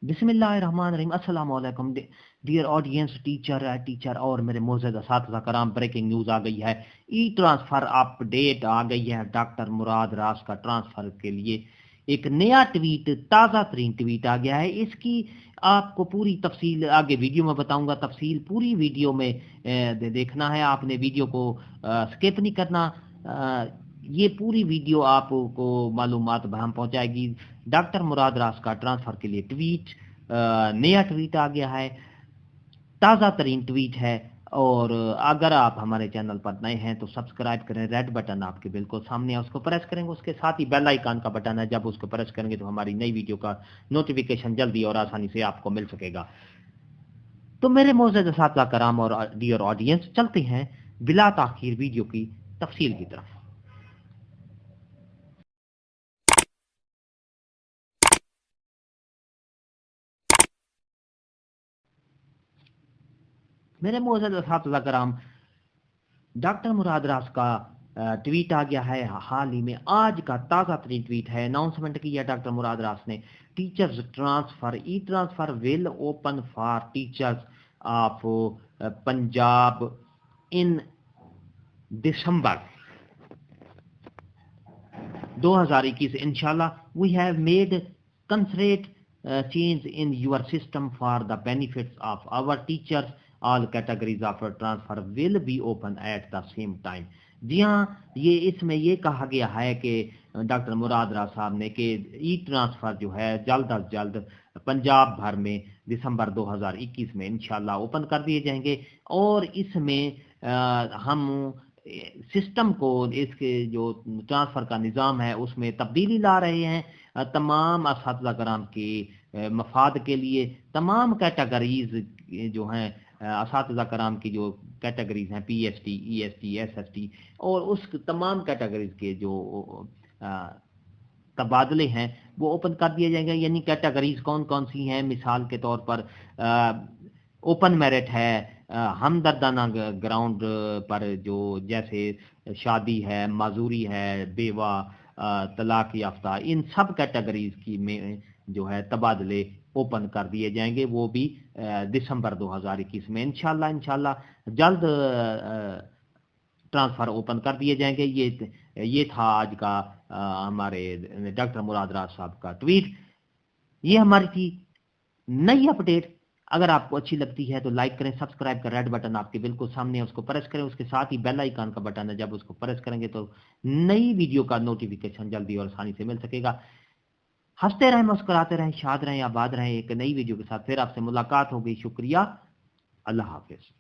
बिस्मिल्लाहिर्रहमानिर्रहीम। अस्सलाम वालेकुम डियर ऑडियंस, टीचर और मेरे मोअज़्ज़ज़ असातिज़ा कराम। ब्रेकिंग न्यूज़ आ गई है, ई ट्रांसफ़र अपडेट आ गई है। डॉक्टर मुराद रास का ट्रांसफ़र के लिए एक नया ट्वीट, ताज़ा तरीन ट्वीट आ गया है। इसकी आपको पूरी तफसील आगे वीडियो में बताऊंगा। तफसील पूरी वीडियो में देखना है आपने, वीडियो को स्किप नहीं करना। ये पूरी वीडियो आपको मालूमात बराहम पहुंचाएगी। डॉक्टर मुराद रास का ट्रांसफर के लिए ट्वीट, नया ट्वीट आ गया है, ताज़ा तरीन ट्वीट है। और अगर आप हमारे चैनल पर नए हैं तो सब्सक्राइब करें। रेड बटन आपके बिल्कुल सामने है, उसको प्रेस करेंगे। उसके साथ ही बेल आइकन का बटन है, जब उसको प्रेस करेंगे तो हमारी नई वीडियो का नोटिफिकेशन जल्दी और आसानी से आपको मिल सकेगा। तो मेरे मोअज़्ज़ज़ असातिज़ा कराम और डियर ऑडियंस, चलते हैं बिला ताखीर वीडियो की तफसील की तरफ। मेरे मोअज़्ज़ज़ असातिज़ा कराम, डॉक्टर मुराद रास का ट्वीट आ गया है हाल ही में। आज का ताज़ा तरीन ट्वीट है। अनाउंसमेंट की है डॉक्टर मुराद रास ने। Teachers transfer, e transfer will open for teachers of Punjab in December 2021 इंशाल्लाह। We have made concerted change in your system for the benefits of our teachers. All categories of transfer will be open at the same time. जी हाँ, ये इसमें ये कहा गया है कि doctor मुराद राज साहब ने कि ई ट्रांसफ़र जो है जल्द अज जल्द पंजाब भर में दिसंबर 2021 में इंशाल्लाह ओपन कर दिए जाएंगे। और इसमें हम सिस्टम को, इसके जो ट्रांसफ़र का निज़ाम है उसमें तब्दीली ला रहे हैं। तमाम असातिज़ा कराम के मफाद के लिए तमाम कैटेगरीज जो हैं, असातिज़ा कराम की जो कैटेगरीज हैं, PhD, EST, SST, और उस तमाम कैटेगरीज के जो तबादले हैं वो ओपन कर दिए जाएंगे। यानी कैटेगरीज कौन कौन सी हैं? मिसाल के तौर पर ओपन मेरिट है, हमदर्दाना ग्राउंड पर, जो जैसे शादी है, माजूरी है, बेवा, तलाक याफ्ता, इन सब कैटेगरीज की में जो है तबादले ओपन कर दिए जाएंगे। वो भी दिसंबर 2021 में इंशाल्लाह जल्द ट्रांसफ़र ओपन कर दिए जाएंगे। ये था आज का हमारे डॉक्टर मुराद राज साहब का ट्वीट। ये हमारी थी नई अपडेट। अगर आपको अच्छी लगती है तो लाइक करें, सब्सक्राइब का रेड बटन आपके बिल्कुल सामने है, उसको प्रेस करें। उसके साथ ही बेल आइकन का बटन है, जब उसको प्रेस करेंगे तो नई वीडियो का नोटिफिकेशन जल्दी और आसानी से मिल सकेगा। हंसते रहें, मुस्कुराते रहें, शाद रहें, आबाद रहें। एक नई वीडियो के साथ फिर आपसे मुलाकात होगी। शुक्रिया, अल्लाह हाफिज।